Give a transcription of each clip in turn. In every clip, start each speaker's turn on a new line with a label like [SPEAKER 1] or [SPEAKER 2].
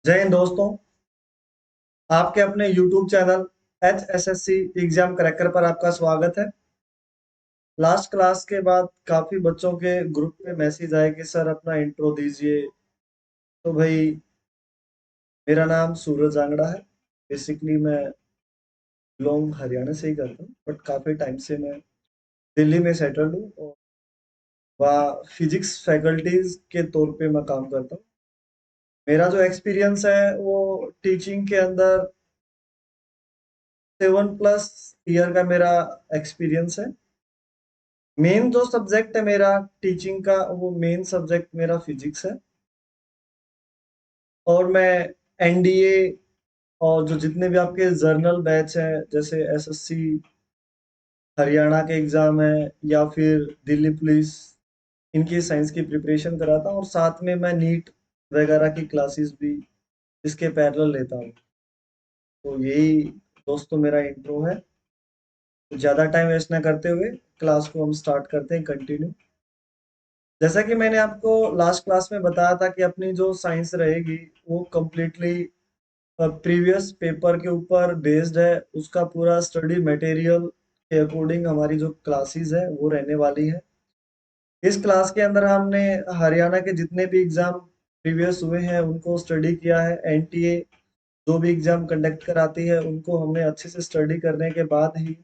[SPEAKER 1] जय हिंद दोस्तों। आपके अपने YouTube channel HSSC exam cracker पर आपका स्वागत है। लास्ट क्लास के बाद काफी बच्चों के ग्रुप पे मैसेज आए कि सर अपना इंट्रो दीजिए। तो भाई, मेरा नाम सूरज आंगड़ा है। बेसिकली मैं बिलोंग हरियाणा से ही करता हूँ, बट काफी टाइम से मैं दिल्ली में सेटल्ड हूँ और वहाँ फिजिक्स फैकल्टीज के तौर पे मैं काम करता हूँ। मेरा जो एक्सपीरियंस है वो टीचिंग के अंदर 7+ ईयर का मेरा एक्सपीरियंस है। मेन जो सब्जेक्ट है मेरा टीचिंग का, वो मेन सब्जेक्ट मेरा फिजिक्स है। और मैं एनडीए और जो जितने भी आपके जर्नल बैच हैं, जैसे एसएससी हरियाणा के एग्जाम है या फिर दिल्ली पुलिस, इनकी साइंस की प्रिपरेशन कराता हूँ और साथ में मैं नीट वगैरह की क्लासेस भी इसके पैरेलल लेता हूँ। तो यही दोस्तों मेरा इंट्रो है। तो ज़्यादा टाइम वेस्ट ना करते हुए क्लास को हम स्टार्ट करते हैं कंटिन्यू। जैसा कि मैंने आपको लास्ट क्लास में बताया था कि अपनी जो साइंस रहेगी वो कम्प्लीटली प्रीवियस पेपर के ऊपर बेस्ड है। उसका पूरा स्टडी मटेरियल के अकॉर्डिंग हमारी जो क्लासेस है वो रहने वाली है। इस क्लास के अंदर हमने हरियाणा के जितने भी एग्जाम प्रीवियस हुए हैं उनको स्टडी किया है। एनटीए जो भी एग्जाम कंडक्ट कराती है उनको हमने अच्छे से स्टडी करने के बाद ही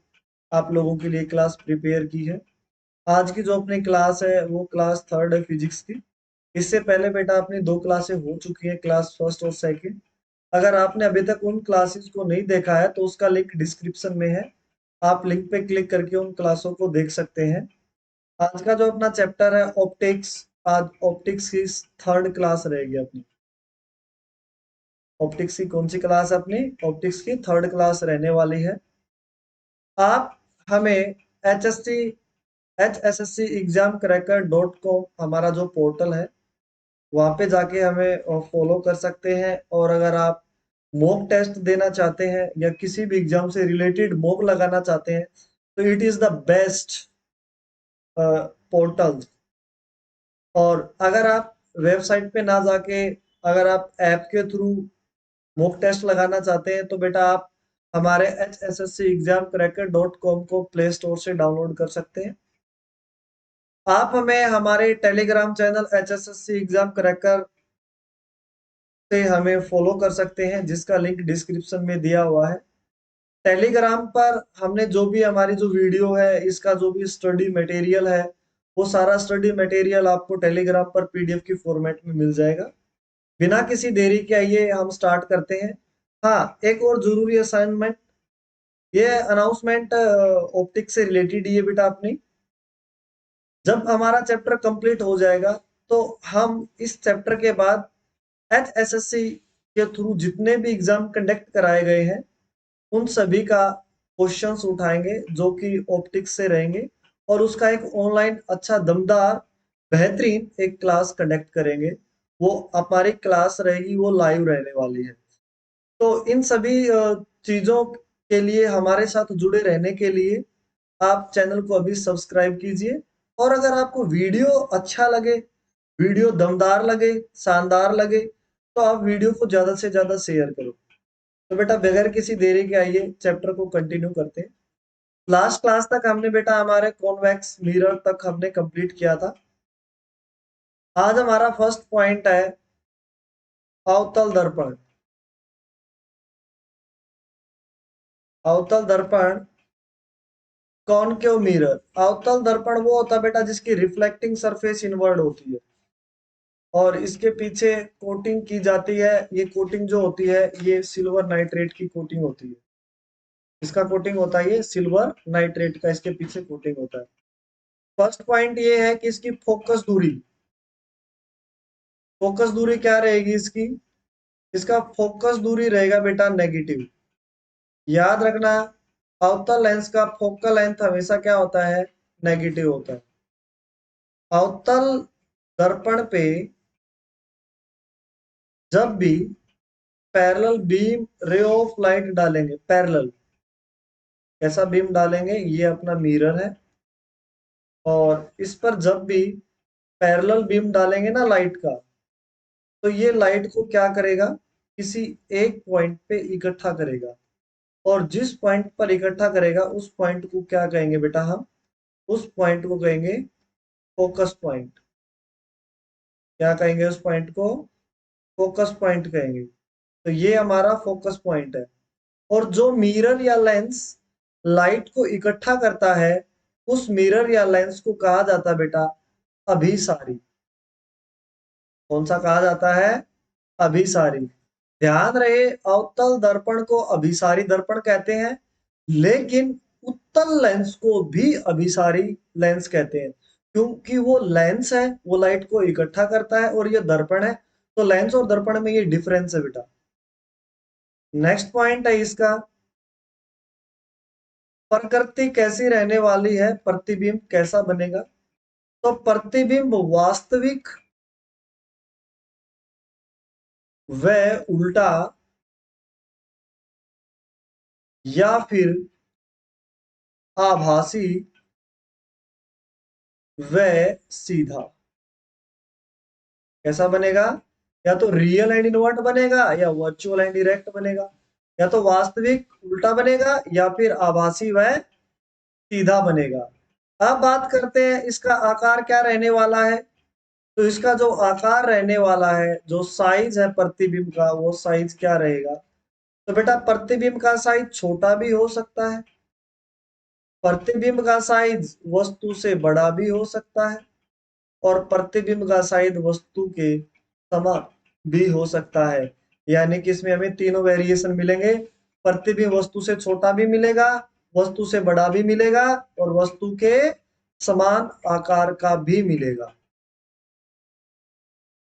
[SPEAKER 1] आप लोगों के लिए क्लास प्रिपेयर की है। आज की जो अपनी क्लास है वो क्लास थर्ड है फिजिक्स की। इससे पहले बेटा अपनी दो क्लासें हो चुकी हैं, क्लास फर्स्ट और सेकंड। अगर आपने अभी तक उन क्लासेस को नहीं देखा है तो उसका लिंक डिस्क्रिप्शन में है। आप लिंक पे क्लिक करके उन क्लासों को देख सकते हैं। आज का जो अपना चैप्टर है ऑप्टिक्स, आज ऑप्टिक्स की थर्ड क्लास रहेगी अपनी। ऑप्टिक्स की कौन सी क्लास है अपनी? ऑप्टिक्स की थर्ड क्लास रहने वाली है। आप हमें HSSC एग्जाम क्रैकर .com हमारा जो पोर्टल है वहाँ पे जाके हमें फॉलो कर सकते हैं। और अगर आप मॉक टेस्ट देना चाहते हैं या किसी भी एग्जाम से रिलेटेड मॉक लगाना चाहते हैं तो it is the best portal. और अगर आप वेबसाइट पे ना जाके अगर आप ऐप के थ्रू मॉक टेस्ट लगाना चाहते हैं तो बेटा आप हमारे HSSC एग्जाम क्रैकर .com को प्ले स्टोर से डाउनलोड कर सकते हैं। आप हमें हमारे Telegram channel HSSC exam cracker से हमें फॉलो कर सकते हैं, जिसका लिंक डिस्क्रिप्शन में दिया हुआ है। टेलीग्राम पर हमने जो भी हमारी जो वीडियो है, इसका जो भी स्टडी मटेरियल है, वो सारा स्टडी मटेरियल आपको टेलीग्राम पर पीडीएफ की फॉर्मेट में मिल जाएगा। बिना किसी देरी के आइए हम स्टार्ट करते हैं। हाँ, एक और जरूरी असाइनमेंट, ये अनाउंसमेंट ऑप्टिक्स से रिलेटेड ही है बेटा अपनी। जब हमारा चैप्टर कंप्लीट हो जाएगा तो हम इस चैप्टर के बाद HSSC के थ्रू जितने भी एग्जाम कंडक्ट कराए गए हैं उन सभी का क्वेश्चंस उठाएंगे जो कि ऑप्टिक्स से रहेंगे और उसका एक ऑनलाइन अच्छा दमदार बेहतरीन एक क्लास कंडक्ट करेंगे। वो हमारी क्लास रहेगी, वो लाइव रहने वाली है। तो इन सभी चीजों के लिए हमारे साथ जुड़े रहने के लिए आप चैनल को अभी सब्सक्राइब कीजिए। और अगर आपको वीडियो अच्छा लगे, वीडियो दमदार लगे, शानदार लगे, तो आप वीडियो को ज्यादा से ज्यादा शेयर करो। तो बेटा बगैर किसी देरी के आइए चैप्टर को कंटिन्यू करते हैं। लास्ट क्लास तक हमने बेटा हमारे कॉन्वेक्स मिरर तक हमने कंप्लीट किया था। आज हमारा फर्स्ट पॉइंट है अवतल दर्पण। अवतल दर्पण कॉनकेव मिरर। अवतल दर्पण वो होता है बेटा जिसकी रिफ्लेक्टिंग सरफेस इनवर्ड होती है और इसके पीछे कोटिंग की जाती है। ये कोटिंग जो होती है ये सिल्वर नाइट्रेट की कोटिंग होती है। इसका कोटिंग होता है ये सिल्वर नाइट्रेट का, इसके पीछे कोटिंग होता है। फर्स्ट पॉइंट ये है कि इसकी फोकस दूरी क्या रहेगी इसकी? इसका फोकस दूरी रहेगा बेटा नेगेटिव। याद रखना, अवतल लेंस का फोकल लेंथ हमेशा क्या होता है? नेगेटिव होता है। अवतल दर्पण पे जब भी parallel beam ray of light डालेंगे, पैरेलल कैसा बीम डालेंगे? ये अपना मिरर है और इस पर जब भी पैरेलल बीम डालेंगे ना लाइट का, तो ये लाइट को क्या करेगा? किसी एक पॉइंट पे इकट्ठा करेगा, और जिस पॉइंट पर इकट्ठा करेगा उस पॉइंट को क्या कहेंगे बेटा? हम उस पॉइंट को कहेंगे फोकस पॉइंट। क्या कहेंगे उस पॉइंट को? फोकस पॉइंट कहेंगे। तो ये हमारा फोकस पॉइंट है। और जो मिरर या लेंस लाइट को इकट्ठा करता है, उस मिरर या लेंस को कहा जाता है बेटा अभिसारी। कौन सा कहा जाता है? अभिसारी। ध्यान रहे, अवतल दर्पण को अभिसारी दर्पण कहते हैं, लेकिन उत्तल लेंस को भी अभिसारी लेंस कहते हैं, क्योंकि वो लेंस है, वो लाइट को इकट्ठा करता है, और ये दर्पण है। तो लेंस और दर्पण में ये डिफरेंस है बेटा। नेक्स्ट पॉइंट है इसका, प्रकृति कैसी रहने वाली है, प्रतिबिंब कैसा बनेगा? तो प्रतिबिंब वास्तविक व उल्टा या फिर आभासी व सीधा। कैसा बनेगा? या तो रियल एंड इनवर्ट बनेगा, या वर्चुअल एंड डायरेक्ट बनेगा, या तो वास्तविक उल्टा बनेगा, या फिर आभासी व सीधा बनेगा। अब बात करते हैं इसका आकार क्या रहने वाला है। तो इसका जो आकार रहने वाला है, जो साइज है प्रतिबिंब का, वो साइज क्या रहेगा? तो बेटा प्रतिबिंब का साइज छोटा भी हो सकता है, प्रतिबिंब का साइज वस्तु से बड़ा भी हो सकता है, और प्रतिबिंब का साइज वस्तु के समान भी हो सकता है। यानी कि इसमें हमें तीनों वेरिएशन मिलेंगे। प्रतिबिंब वस्तु से छोटा भी मिलेगा, वस्तु से बड़ा भी मिलेगा, और वस्तु के समान आकार का भी मिलेगा।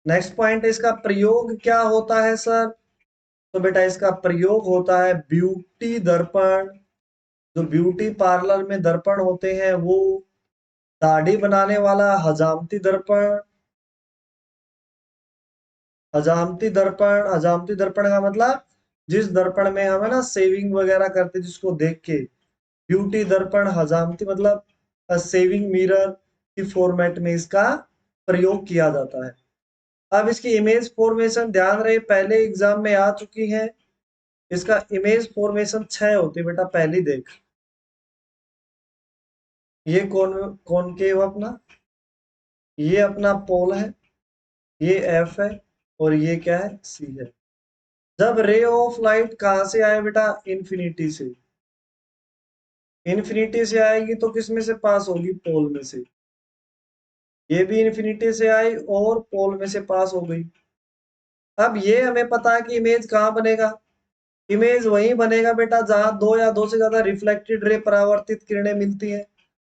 [SPEAKER 1] नेक्स्ट पॉइंट, इसका प्रयोग क्या होता है सर? तो बेटा इसका प्रयोग होता है ब्यूटी दर्पण। जो ब्यूटी पार्लर में दर्पण होते हैं, वो दाढ़ी बनाने वाला हजामती दर्पण। हजामती दर्पण का मतलब जिस दर्पण में हम है ना सेविंग वगैरह करते, जिसको देख के ब्यूटी दर्पण, हजामती मतलब सेविंग मिरर की फॉर्मेट में इसका प्रयोग किया जाता है। अब इसकी इमेज फॉर्मेशन ध्यान रहे, पहले एग्जाम में आ चुकी है। इसका इमेज फॉर्मेशन 6 होती है बेटा, पहली देख। ये कौन कॉनकेव अपना, ये अपना पोल है, ये एफ है, और ये क्या है? सी है। जब रे ऑफ लाइट कहां से आए बेटा? इन्फिनिटी से। इन्फिनिटी से आएगी तो किस में से पास होगी? पोल में से। ये भी इन्फिनिटी से आई और पोल में से पास हो गई। अब ये हमें पता है कि इमेज कहाँ बनेगा। इमेज वहीं बनेगा बेटा जहां दो या दो से ज्यादा रिफ्लेक्टेड रे, परावर्तित किरणें मिलती हैं।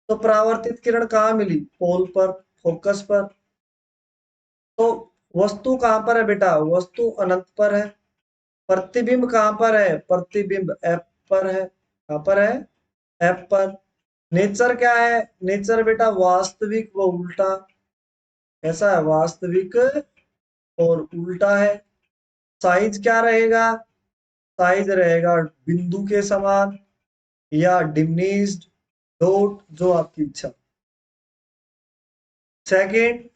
[SPEAKER 1] तो परावर्तित किरण कहाँ मिली? पोल पर, फोकस पर। तो वस्तु कहां पर है बेटा? वस्तु अनंत पर है। प्रतिबिंब कहां पर है? प्रतिबिंब एफ पर है। कहां पर है? एफ पर। नेचर क्या है? नेचर बेटा वास्तविक व उल्टा। कैसा है? वास्तविक और उल्टा है। साइज क्या रहेगा? साइज रहेगा बिंदु के समान, या डिमिनिश्ड, डॉट, जो आपकी इच्छा। सेकंड,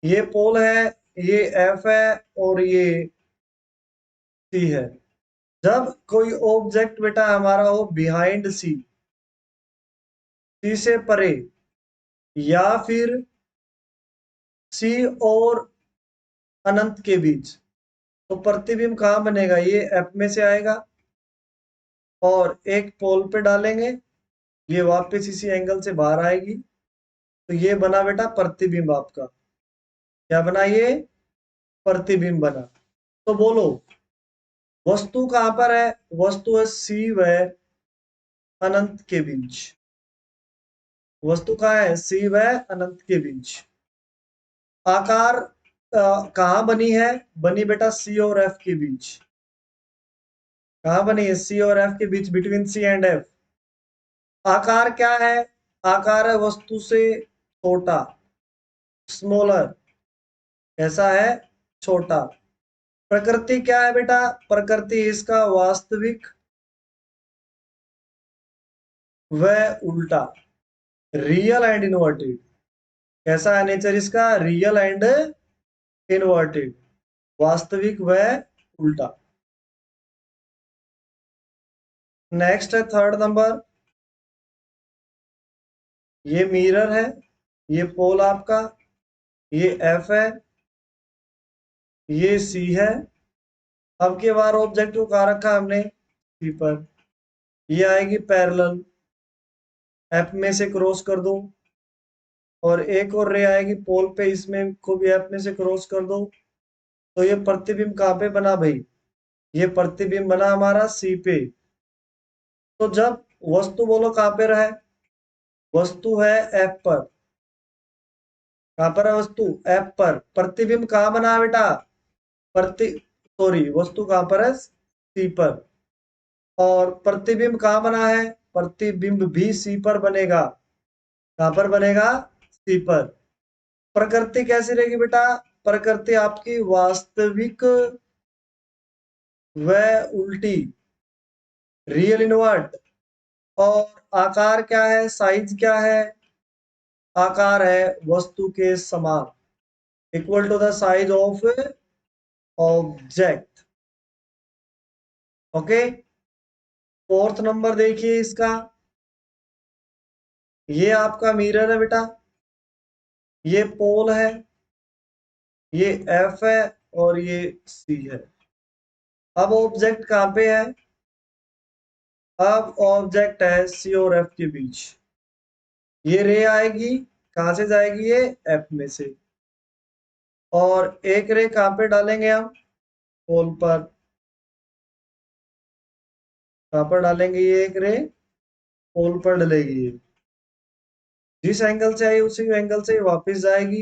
[SPEAKER 1] ये पोल है, ये एफ है, और ये सी है। जब कोई ऑब्जेक्ट बेटा हमारा हो बिहाइंड सी, सी से परे, या फिर सी और अनंत के बीच, तो प्रतिबिंब कहाँ बनेगा? ये एफ में से आएगा, और एक पोल पे डालेंगे, ये वापस इसी एंगल से बाहर आएगी। तो ये बना बेटा प्रतिबिंब आपका। क्या बना? ये प्रतिबिंब बना। तो बोलो वस्तु कहां पर है? वस्तु है सी व अनंत के बीच। वस्तु कहाँ है? सी व अनंत के बीच। आकार कहाँ बनी है? बनी बेटा सी और एफ के बीच। कहाँ बनी है? सी और एफ के बीच, बिटवीन सी एंड एफ। आकार क्या है? आकार है वस्तु से छोटा, स्मॉलर। कैसा है? छोटा। प्रकृति क्या है बेटा? प्रकृति इसका वास्तविक व उल्टा, रियल एंड इनवर्टेड। कैसा है नेचर इसका? Real and inverted. वास्तविक व उल्टा। नेक्स्ट है थर्ड नंबर, ये मिरर है, ये पोल आपका, ये एफ है, ये सी है। अब के बार ऑब्जेक्ट को कहा रखा हमने सी पर, ये आएगी पैरेलल, एफ में से क्रॉस कर दो, और एक और रे आएगी पोल पे, इसमें को भी एफ में से क्रॉस कर दो। तो ये प्रतिबिंब कहाँ पे बना भाई, ये प्रतिबिंब बना हमारा सी पे। तो जब वस्तु बोलो कहाँ पे रहे, वस्तु है एफ पर, कहाँ पर है वस्तु, एफ पर। प्रतिबिंब कहाँ बना है बेटा, प्रति सॉरी वस्तु कहाँ पर है, सी पर। और प्रतिबिंब कहाँ बना है, प्रतिबिंब भी सी पर बनेगा। कहाँ पर बनेगा, सी पर। प्रकृति कैसी रहेगी बेटा, प्रकृति आपकी वास्तविक व उल्टी, रियल इनवर्ट। और आकार क्या है, साइज क्या है, आकार है वस्तु के समान, equal to the size of object. Okay, fourth number देखिए इसका, ये आपका मिरर है बेटा, ये पोल है, ये एफ है, और ये सी है। अब ऑब्जेक्ट कहाँ पे है, अब ऑब्जेक्ट है सी और एफ के बीच। ये रे आएगी, कहां से जाएगी, ये एफ में से। और एक रे कहां पे डालेंगे हम, पोल पर। कहां पर डालेंगे, ये एक रे पोल पर डलेगी। ये जिस एंगल से आई उसी एंगल से वापस जाएगी।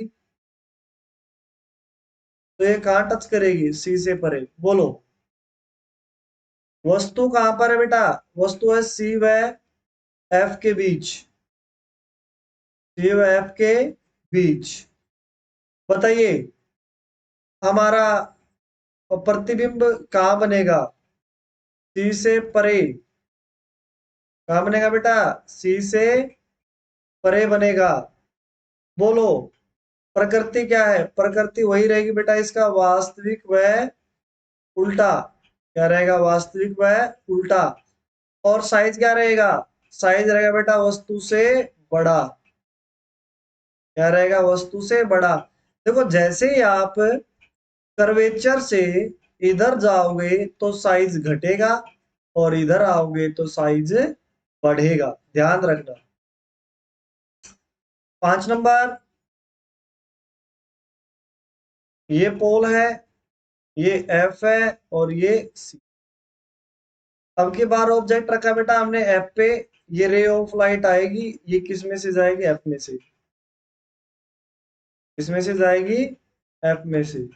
[SPEAKER 1] तो ये कहां टच करेगी, सी से परे। बोलो वस्तु कहां पर है बेटा, वस्तु है सी व एफ के बीच, सी व एफ के बीच। बताइए हमारा प्रतिबिंब कहां बनेगा, सी से परे। कहां बनेगा बेटा, सी से परे बनेगा। बोलो प्रकृति क्या है, प्रकृति वही रहेगी बेटा इसका, वास्तविक व उल्टा। क्या रहेगा, वास्तविक व उल्टा। और साइज क्या रहेगा, साइज रहेगा बेटा वस्तु से बड़ा। क्या रहेगा, वस्तु से बड़ा। देखो जैसे ही आप कर्वेचर से इधर जाओगे तो साइज घटेगा, और इधर आओगे तो साइज बढ़ेगा, ध्यान रखना। 5 नंबर, ये पोल है, ये एफ है, और ये सी। अब की बार ऑब्जेक्ट रखा बेटा हमने एफ पे, ये रे ऑफ लाइट आएगी, ये किस में से जाएगी, एफ में से। किसमें से जाएगी, एफ में से।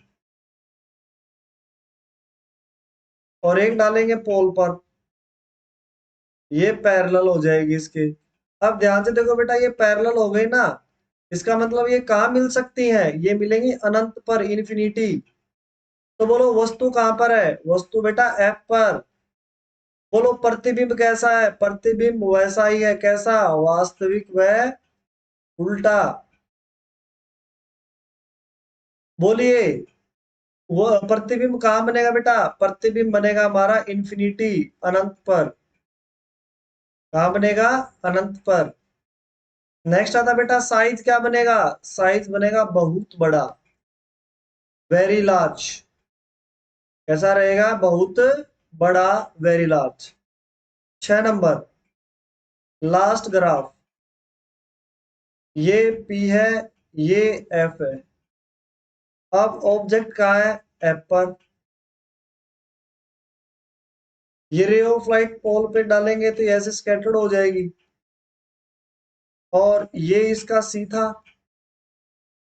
[SPEAKER 1] और एक डालेंगे पोल पर, ये पैरेलल हो जाएगी इसके। अब ध्यान से देखो बेटा, ये पैरेलल हो गई ना, इसका मतलब ये कहाँ मिल सकती है, ये मिलेंगी अनंत पर, इन्फिनिटी। तो बोलो वस्तु कहां पर है, वस्तु बेटा एफ पर। बोलो प्रतिबिंब कैसा है, प्रतिबिंब वैसा ही है, कैसा, वास्तविक व उल्टा। बोलिए वो प्रतिबिंब कहां बनेगा बेटा, प्रतिबिंब बनेगा हमारा इन्फिनिटी, अनंत पर। कहां बनेगा, अनंत पर। नेक्स्ट आता बेटा साइज क्या बनेगा, साइज बनेगा बहुत बड़ा, वेरी लार्ज। कैसा रहेगा, बहुत बड़ा, very large. 6 number, last graph, ये पी है, ये एफ है। अब ऑब्जेक्ट कहाँ है, एफ पर। ये रे ऑफ लाइट पोल पे डालेंगे तो ये ऐसे स्कैटर्ड हो जाएगी। और ये इसका सी था,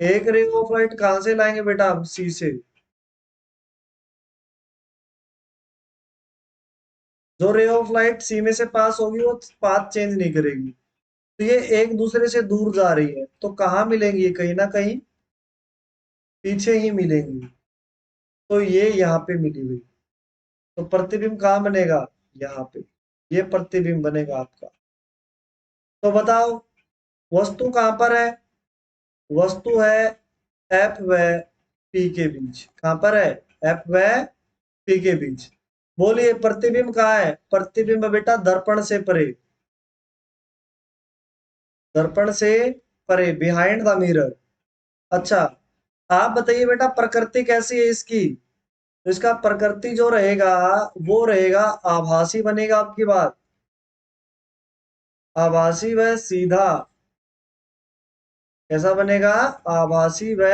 [SPEAKER 1] एक रे ऑफ लाइट कहां से लाएंगे बेटा, हम सी से। जो रे ऑफ लाइट सी में से पास होगी वो पाथ चेंज नहीं करेगी, तो ये एक दूसरे से दूर जा रही है, तो कहाँ मिलेंगी, ये कहीं ना कहीं पीछे ही मिलेंगी। तो ये यहाँ पे मिली हुई, तो प्रतिबिंब कहाँ बनेगा, यहाँ पे। ये प्रतिबिंब बनेगा आपका। तो बताओ वस्तु कहां पर है, वस्तु है एफ व पी के बीच। कहां पर है, एफ व पी के बीच। बोलिए प्रतिबिंब कहाँ है? प्रतिबिंब बेटा दर्पण से परे, दर्पण से परे, बिहाइंड द मिरर। अच्छा, आप बताइए बेटा प्रकृति कैसी है इसकी? तो इसका प्रकृति जो रहेगा वो रहेगा आभासी बनेगा। आपकी बात आभासी व सीधा, कैसा बनेगा? आभासी व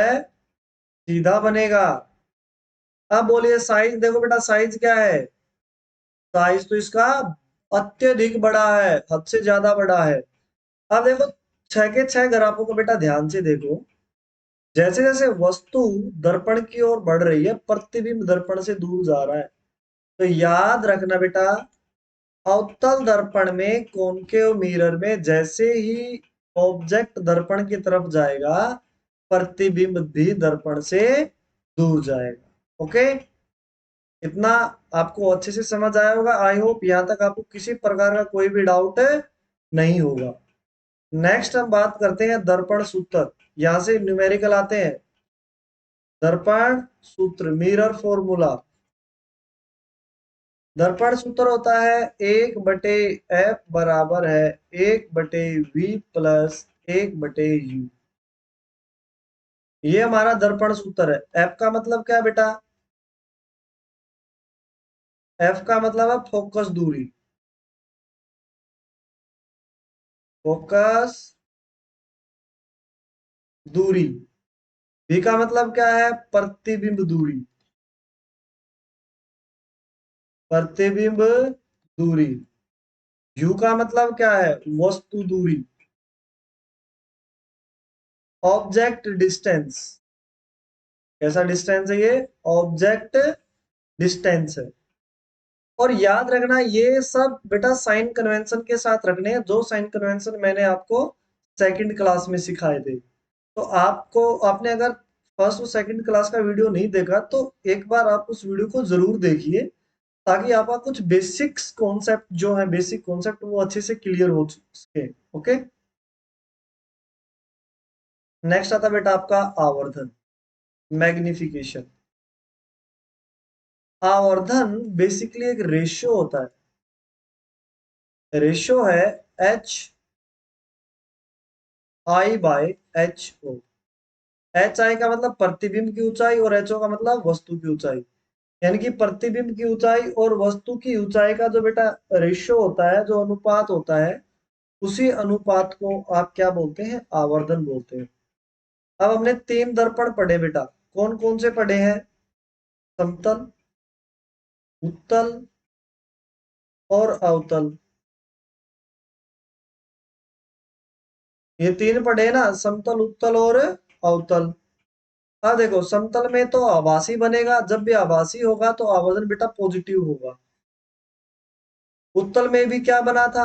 [SPEAKER 1] सीधा बनेगा। अब बोलिए साइज, देखो बेटा साइज क्या है? साइज तो इसका अत्यधिक बड़ा है, हद से ज्यादा बड़ा है। अब देखो छह के छह ग्राफों को बेटा ध्यान से देखो। जैसे जैसे वस्तु दर्पण की ओर बढ़ रही है, प्रतिबिंब दर्पण से दूर जा रहा है। तो याद रखना बेटा, अवतल दर्पण में कॉनकेव मिरर में जैसे ही ऑब्जेक्ट दर्पण की तरफ जाएगा, प्रतिबिंब भी दर्पण से दूर जाएगा। ओके, इतना आपको अच्छे से समझ आया होगा। आई होप यहाँ तक आपको किसी प्रकार का कोई भी डाउट नहीं होगा। नेक्स्ट हम बात करते हैं दर्पण सूत्र। यहां से न्यूमेरिकल आते हैं। दर्पण सूत्र, मिरर फॉर्मूला। दर्पण सूत्र होता है 1/f बराबर है 1/v प्लस 1/u। ये हमारा दर्पण सूत्र है। f का मतलब क्या है बेटा? f का मतलब है फोकस दूरी, फोकस दूरी। v का मतलब क्या है? प्रतिबिंब दूरी, प्रतिबिंब दूरी। u का मतलब क्या है? वस्तु दूरी, ऑब्जेक्ट डिस्टेंस। कैसा डिस्टेंस है ये? ऑब्जेक्ट डिस्टेंस है। और याद रखना ये सब बेटा साइन कन्वेंशन के साथ रखने हैं, जो साइन कन्वेंशन मैंने आपको सेकंड क्लास में सिखाए थे। तो आपको, आपने अगर फर्स्ट और सेकंड क्लास का वीडियो नहीं देखा तो एक बार आप उस वीडियो को जरूर देखिए, ताकि आपका कुछ बेसिक्स कॉन्सेप्ट जो है, बेसिक कॉन्सेप्ट वो अच्छे से क्लियर हो सके। ओके, नेक्स्ट आता बेटा आपका आवर्धन, मैग्निफिकेशन। आवर्धन बेसिकली एक रेशियो होता है, रेशियो है H I by H O. H I का मतलब प्रतिबिंब की ऊंचाई और एच ओ का मतलब वस्तु की ऊंचाई। यानी कि प्रतिबिंब की ऊंचाई और वस्तु की ऊंचाई का जो बेटा रेशियो होता है, जो अनुपात होता है, उसी अनुपात को आप क्या बोलते हैं? आवर्धन बोलते हैं। अब हमने तीन दर्पण पढ़े बेटा, कौन कौन से पढ़े हैं? समतल, उत्तल और अवतल। ये तीन पढ़े हैं ना, समतल, उत्तल और अवतल। हाँ देखो, समतल में तो आभासी बनेगा, जब भी आभासी होगा तो आवर्धन बेटा पॉजिटिव होगा। उत्तल में भी क्या बना था?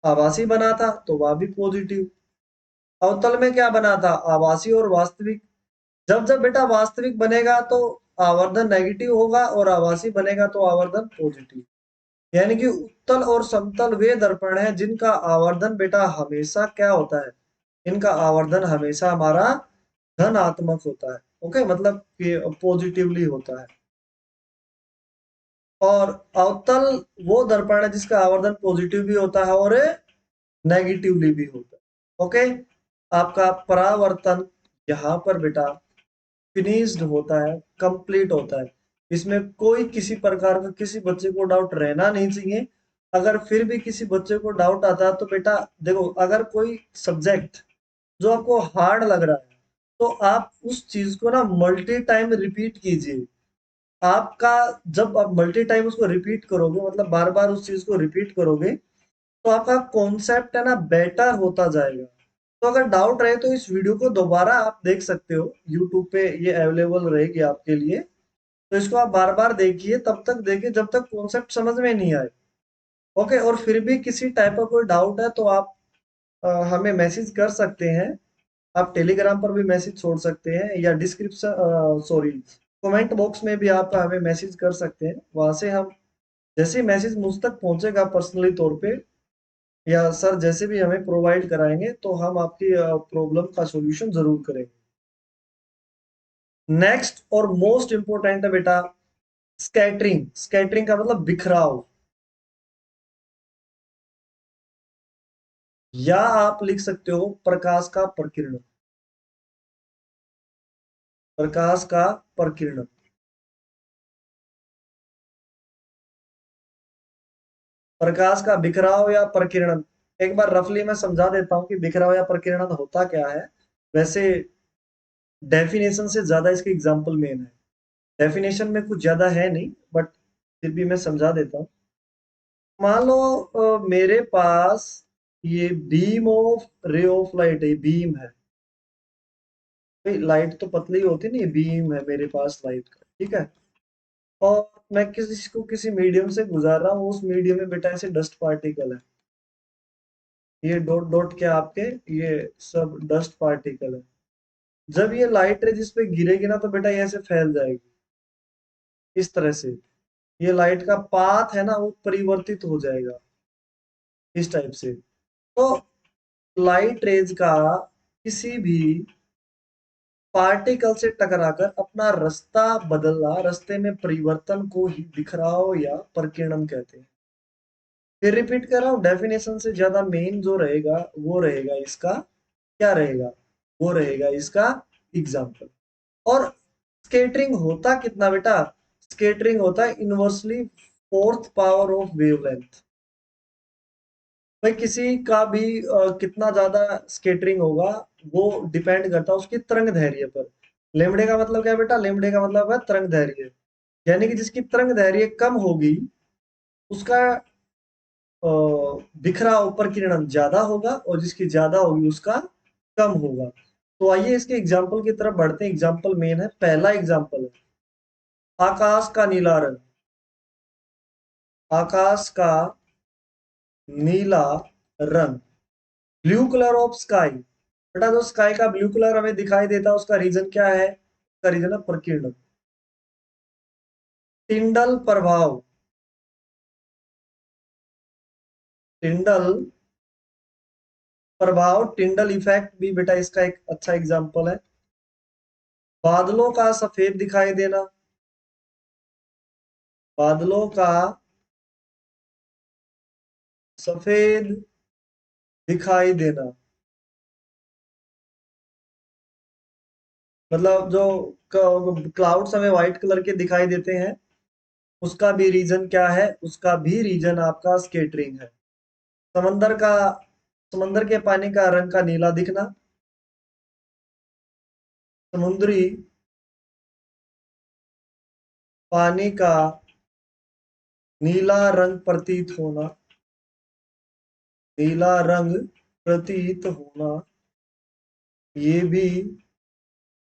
[SPEAKER 1] आभासी बना था, तो वह भी पॉजिटिव। अवतल में क्या बना था? आभासी और वास्तविक। जब जब बेटा वास्तविक बनेगा तो आवर्धन नेगेटिव होगा, और आभासी बनेगा तो आवर्धन पॉजिटिव। यानी कि उत्तल और समतल वे दर्पण हैं जिनका आवर्धन बेटा हमेशा क्या होता है? इनका आवर्धन हमेशा हमारा धनात्मक होता है। ओके, मतलब कि पॉजिटिवली होता है। और अवतल वो दर्पण है जिसका आवर्धन पॉजिटिव भी होता है और नेगेटिवली भी होता है। ओके, आपका परावर्तन यहाँ पर बेटा फिनिश्ड होता है, कंप्लीट होता है। इसमें कोई किसी प्रकार का किसी बच्चे को डाउट रहना नहीं चाहिए। अगर फिर भी किसी बच्चे को डाउट आता है तो बेटा देखो, अगर कोई सब्जेक्ट जो आपको हार्ड लग रहा है, तो आप उस चीज को ना मल्टी टाइम रिपीट कीजिए। आपका जब आप मल्टी टाइम उसको रिपीट करोगे, मतलब बार बार उस चीज को रिपीट करोगे, तो आपका कॉन्सेप्ट है ना बेटर होता जाएगा। तो अगर डाउट रहे तो इस वीडियो को दोबारा आप देख सकते हो, यूट्यूब पे ये अवेलेबल रहेगी आपके लिए। तो इसको आप बार बार देखिए, तब तक देखिए जब तक कॉन्सेप्ट समझ में नहीं आए। ओके, और फिर भी किसी टाइप का कोई डाउट है तो आप हमें मैसेज कर सकते हैं। आप टेलीग्राम पर भी मैसेज छोड़ सकते हैं, या डिस्क्रिप्शन सॉरी कमेंट बॉक्स में भी आप हमें मैसेज कर सकते हैं। वहां से हम, जैसे मैसेज मुझ तक पहुंचेगा पर्सनली तौर पे, या सर जैसे भी हमें प्रोवाइड कराएंगे, तो हम आपकी प्रॉब्लम का सॉल्यूशन जरूर करेंगे। नेक्स्ट और मोस्ट इंपोर्टेंट है बेटा स्कैटरिंग। स्कैटरिंग का मतलब बिखराव, या आप लिख सकते हो प्रकाश का प्रकीर्णन। प्रकाश का प्रकीर्णन। प्रकाश का बिखराव या प्रकीर्णन, एक बार रफली मैं समझा देता हूं कि बिखराव या प्रकीर्णन होता क्या है। वैसे डेफिनेशन से ज्यादा इसके एग्जाम्पल मेन है। डेफिनेशन में कुछ ज्यादा है नहीं, बट फिर भी मैं समझा देता हूँ। मान लो मेरे पास ये beam of ray of light है, बीम है। भाई लाइट तो पतली होती नहीं, बीम है मेरे पास लाइट का, ठीक है। और मैं किसी को किसी मीडियम से गुजार रहा हूँ, उस मीडियम में बेटा ऐसे डस्ट पार्टिकल है। ये डॉट डॉट क्या आपके, ये सब डस्ट पार्टिकल है। जब ये लाइट रे जिस पे गिरेगी ना तो बेटा ये ऐसे फैल जाएगी इस तरह से। ये लाइट का पाथ है ना वो परिवर्तित हो जाएगा इस टाइप से। तो लाइट रेज का किसी भी पार्टिकल से टकराकर अपना रास्ता बदलना, रास्ते में परिवर्तन को ही बिखराव या प्रकीर्णन कहते हैं। फिर रिपीट कर रहा हूँ, डेफिनेशन से ज्यादा मेन जो रहेगा वो रहेगा इसका, क्या रहेगा, वो रहेगा इसका एग्जाम्पल। और स्केटरिंग होता कितना बेटा, स्केटरिंग होता है inversely fourth power of wavelength. भाई किसी का भी कितना ज्यादा स्केटरिंग होगा वो डिपेंड करता है उसकी तरंग दैर्घ्य पर। लेमड़े का मतलब क्या है बेटा, लेमड़े का मतलब है तरंग दैर्घ्य। यानी कि जिसकी तरंग दैर्घ्य कम होगी उसका बिखराव प्रकीर्णन ज्यादा होगा, और जिसकी ज्यादा होगी उसका कम होगा। तो आइए इसके एग्जाम्पल की तरफ बढ़ते हैं। एग्जाम्पल मेन है, पहला एग्जाम्पल है आकाश का नीला रंग। आकाश का नीला रंग, ब्लू कलर ऑफ स्काई। बेटा जो स्काई का ब्लू कलर हमें दिखाई देता है उसका रीजन क्या है, उसका रीजन है प्रकीर्णन। टिंडल प्रभाव, टिंडल प्रभाव, टिंडल इफेक्ट भी बेटा इसका एक अच्छा एग्जांपल है। बादलों का सफेद दिखाई देना, बादलों का सफेद दिखाई देना, मतलब जो क्लाउड्स हमें व्हाइट कलर के दिखाई देते हैं उसका भी रीजन क्या है, उसका भी रीजन आपका स्केटरिंग है। समंदर का, समंदर के पानी का रंग का नीला दिखना, समुद्री पानी का नीला रंग प्रतीत होना, नीला रंग प्रतीत होना, ये भी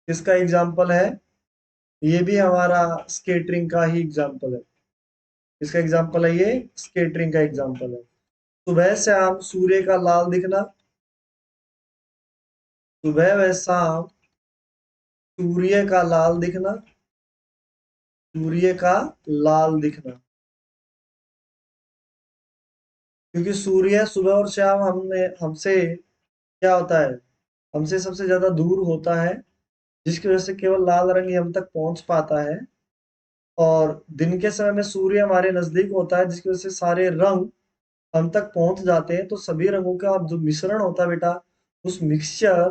[SPEAKER 1] किसका एग्जाम्पल है, ये भी हमारा स्केटरिंग का ही एग्जाम्पल है। इसका एग्जाम्पल है ये, स्केटरिंग का एग्जाम्पल है। सुबह शाम सूर्य का लाल दिखना, सुबह व शाम सूर्य का लाल दिखना, सूर्य का लाल दिखना, क्योंकि सूर्य सुबह और शाम हमने हमसे क्या होता है, हमसे सबसे ज्यादा दूर होता है, जिसकी वजह से केवल लाल रंग ही हम तक पहुंच पाता है। और दिन के समय में सूर्य हमारे नजदीक होता है जिसकी वजह से सारे रंग हम तक पहुंच जाते हैं। तो सभी रंगों का जो मिश्रण होता है बेटा, उस मिक्सचर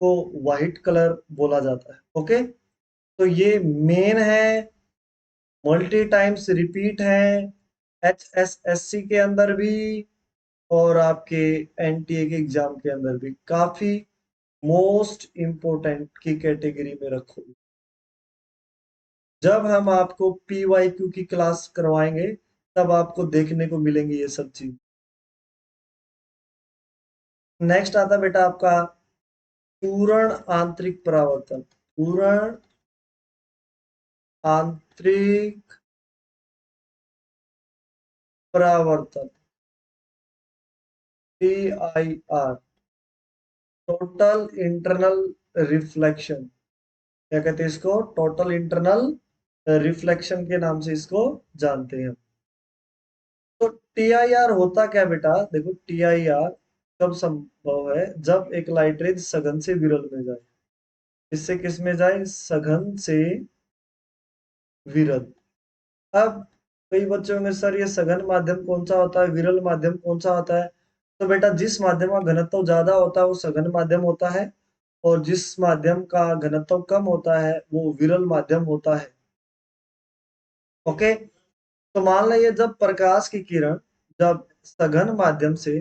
[SPEAKER 1] को व्हाइट कलर बोला जाता है। ओके, तो ये मेन है, मल्टी टाइम्स रिपीट है HSSC के अंदर भी, और आपके NTA के एग्जाम के अंदर भी काफी मोस्ट इंपोर्टेंट की कैटेगरी में रखो। जब हम आपको PYQ की क्लास करवाएंगे तब आपको देखने को मिलेंगी ये सब चीज। नेक्स्ट आता बेटा आपका पूर्ण आंतरिक परावर्तन। पूर्ण आंतरिक परावर्तन, TIR, टोटल इंटरनल रिफ्लेक्शन। क्या कहते हैं इसको, टोटल इंटरनल रिफ्लेक्शन के नाम से इसको जानते हैं। तो TIR होता क्या बेटा, देखो TIR कब संभव है, जब एक लाइट रे सघन से विरल में जाए। इससे किस में जाए, सघन से विरल। अब कई बच्चे होंगे सर ये सघन माध्यम कौन सा होता है, विरल माध्यम कौन सा होता है? तो बेटा जिस माध्यम का घनत्व ज्यादा होता है वो सघन माध्यम होता है, और जिस माध्यम का घनत्व कम होता है वो विरल माध्यम होता है। ओके, तो मान लीजिए जब प्रकाश की किरण जब सघन माध्यम से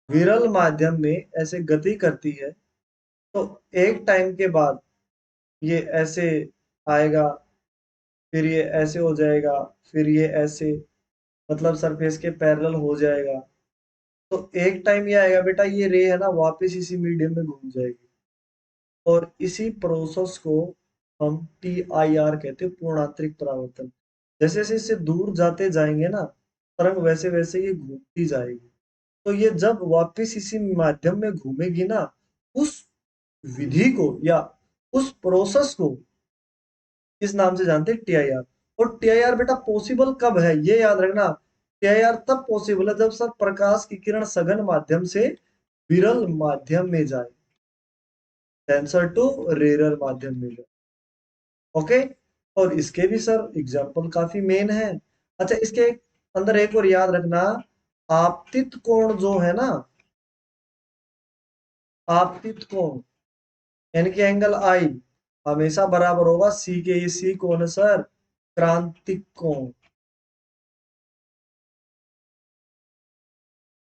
[SPEAKER 1] विरल माध्यम में ऐसे गति करती है, तो एक टाइम के बाद ये ऐसे आएगा, फिर ये ऐसे हो जाएगा, फिर ये ऐसे, मतलब सरफेस के पैरेलल हो जाएगा। तो एक टाइम ये आएगा बेटा, ये रे है ना वापस इसी मीडियम में घूम जाएगी, और इसी प्रोसेस को हम TIR कहते हैं, पूर्णांतरिक परावर्तन। जैसे जैसे इससे दूर जाते जाएंगे ना तरंग, वैसे वैसे ये घूमती जाएगी। तो ये जब वापस इसी माध्यम में घूमेगी ना, उस विधि को या उस प्रोसेस को इस नाम से जानते हैं TIR। और TIR बेटा पॉसिबल कब है ये याद रखना, TIR तब पॉसिबल है जब सर प्रकाश की किरण सघन माध्यम से विरल माध्यम में जाए, डेंसर टू रेरर माध्यम में जाए। ओके, और इसके भी सर एग्जाम्पल काफी मेन है। अच्छा, इसके अंदर एक और याद रखना, आपतित कोण जो है ना, आपतित कोण यानी कि एंगल आई हमेशा बराबर होगा सी के। ये सी कौन है सर, क्रांतिक कोण।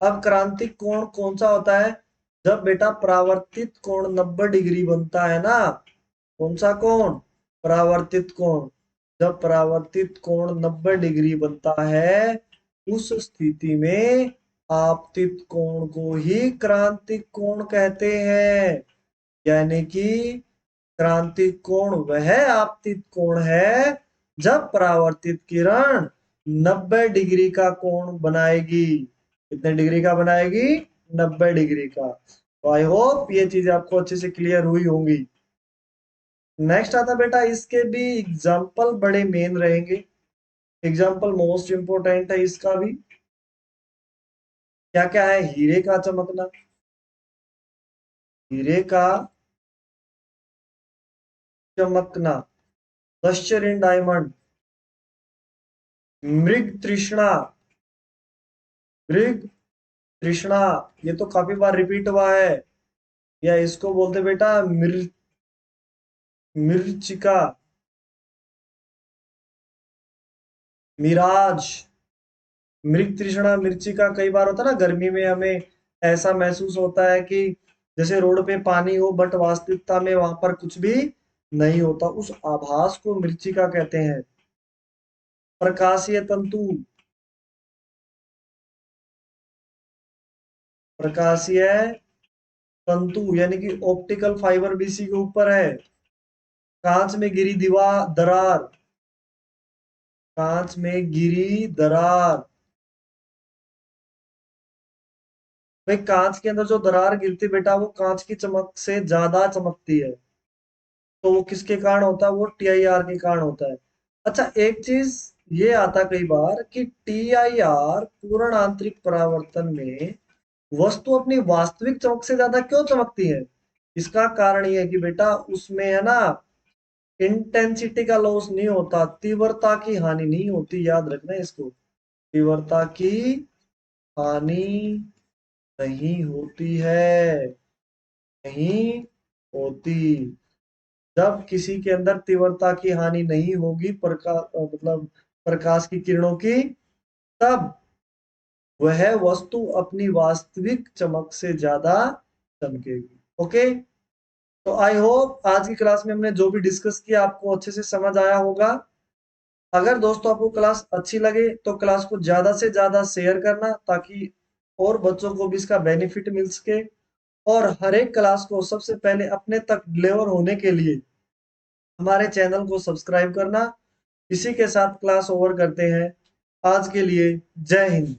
[SPEAKER 1] अब क्रांतिक कोण कौन सा होता है, जब बेटा परावर्तित कोण 90 डिग्री बनता है ना, कौन सा कोण, परावर्तित कोण। जब परावर्तित कोण 90 डिग्री बनता है, उस स्थिति में आपतित कोण को ही क्रांतिक कोण कहते हैं। यानी कि क्रांतिक कोण वह आपतित कोण है जब परावर्तित किरण 90 डिग्री का कोण बनाएगी। कितने डिग्री का बनाएगी, 90 डिग्री का। तो आई होप ये चीजें आपको अच्छे से क्लियर हुई होंगी। नेक्स्ट आता बेटा, इसके भी एग्जाम्पल बड़े मेन रहेंगे, एग्जाम्पल मोस्ट इंपोर्टेंट है इसका भी। क्या क्या है, हीरे का चमकना, हीरे का चमकना, लश्चर इन डायमंड, मृग तृष्णा, मृग तृष्णा, ये तो काफी बार रिपीट हुआ है, या इसको बोलते बेटा मिर्चिका, मिराज। मृग तृष्णा मिर्ची का कई बार होता है ना, गर्मी में हमें ऐसा महसूस होता है कि जैसे रोड पे पानी हो, बट वास्तविकता में वहां पर कुछ भी नहीं होता, उस आभास को मृच्छिका कहते हैं। प्रकाशीय तंतु, प्रकाशीय तंतु यानी कि ऑप्टिकल फाइबर भी इसी के ऊपर है। कांच में गिरी दीवार दरार, कांच में गिरी दरार, भाई कांच के अंदर जो दरार गिरती बेटा वो कांच की चमक से ज्यादा चमकती है, तो वो किसके कारण होता है, वो TIR के कारण होता है। अच्छा, एक चीज ये आता कई बार कि TIR पूर्ण आंतरिक परावर्तन में वस्तु अपनी वास्तविक चमक से ज्यादा क्यों चमकती है? इसका कारण ये है कि बेटा उसमें है ना इंटेंसिटी का लॉस नहीं होता, तीव्रता की हानि नहीं होती, याद रखना इसको, तीव्रता की हानि नहीं होती है, नहीं होती। जब किसी के अंदर तीव्रता की हानि नहीं होगी, मतलब प्रकाश की किरणों की, तब वह वस्तु अपनी वास्तविक चमक से ज्यादा चमकेगी। ओके, तो आई होप आज की क्लास में हमने जो भी डिस्कस किया आपको अच्छे से समझ आया होगा। अगर दोस्तों आपको क्लास अच्छी लगे तो क्लास को ज्यादा से ज्यादा शेयर करना, ताकि और बच्चों को भी इसका बेनिफिट मिल सके। और हर एक क्लास को सबसे पहले अपने तक डिलीवर होने के लिए हमारे चैनल को सब्सक्राइब करना। इसी के साथ क्लास ओवर करते हैं। आज के लिए जय हिंद।